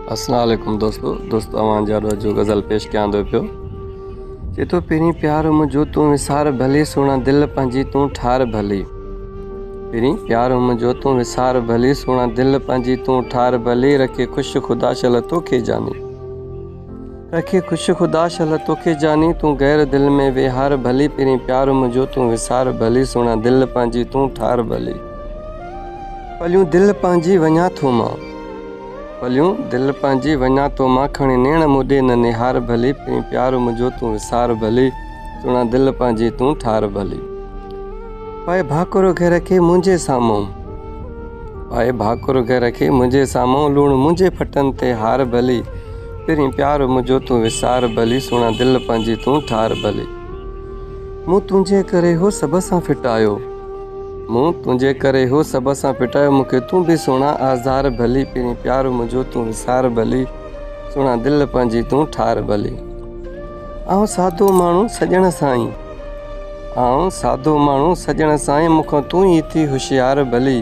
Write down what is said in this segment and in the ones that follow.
अस्सलाम वालेकुम दोस्तों अवां जा जो गज़ल पेश कयां थो पियो। चए थो पहिरीं प्यार मुंहिंजो तूं विसार भली, सोना दिलि पंहिंजी तूं ठार भली। पहिरीं प्यार मुंहिंजो तूं विसार भली, सोना दिलि पंहिंजी तूं ठार भली। रखे ख़ुशि ख़ुदा शल तोखे जानी, रखे ख़ुशि ख़ुदा शल तोखे जानी। तूं गैर दिलि में विहार भली, पहिरीं प्यार मुंहिंजो तूं विसार भली, सोना दिलि पंहिंजी तूं ठार भली। पलियूं दिलि पंहिंजी वञा थो मां, पलियूं दिलि पंहिंजी वञा थो मां, खणी नेण मुॾे न निहार भली। पहिरीं प्यार मुंहिंजो तूं विसार भली, सोना दिलि पंहिंजी तूं ठार भली। पाए भाकुर घर खे मुंहिंजे साम्हूं, पाए भाकुर घर खे मुंहिंजे साम्हूं, लूणु मुंहिंजे फटनि ते हार भली। पहिरीं प्यार मुंहिंजो तूं विसार भली, सोना दिलि पंहिंजी तूं ठार भली। मूं तुंहिंजे करे हो सभ सां फिटायो, मूं तुंहिंजे करे हो सभ सां फिटायो, मूंखे तूं बि सोना आज़ार भली। पहिरीं प्यार मुंहिंजो तूं विसार भली, सोना दिलि पंहिंजी तूं ठार भली। आउं सादो माण्हू सॼण साईं, आउं सादो माण्हू सॼण साईं, मूंखां तूं ई थी होशियार भली।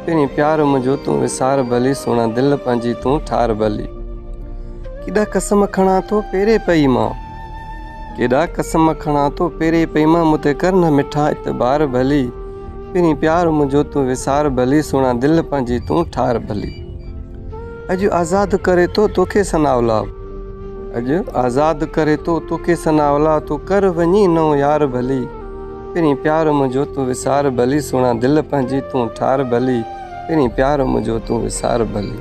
पहिरीं प्यार मुंहिंजो तूं विसार भली, सोना दिलि पंहिंजी तूं ठार भली। केॾा कसम खणा थो पेरे पई मां, केॾा कसम खणा थो पेरे पई मां, मूं ते कर न मिठा इतबार भली। पहिरीं प्यार मुंहिंजो तूं विसार भली, सोना दिलि पंहिंजी तूं ठार भली। अॼु आज़ादु करे थो तोखे सनावला, अॼु आज़ादु करे थो तोखे सनावला, तूं कर वञी नओं यार भली। पहिरीं प्यार मुंहिंजो तूं विसार भली, सोना दिलि पंहिंजी तूं ठार भली। पहिरीं प्यार मुंहिंजो तूं विसार भली।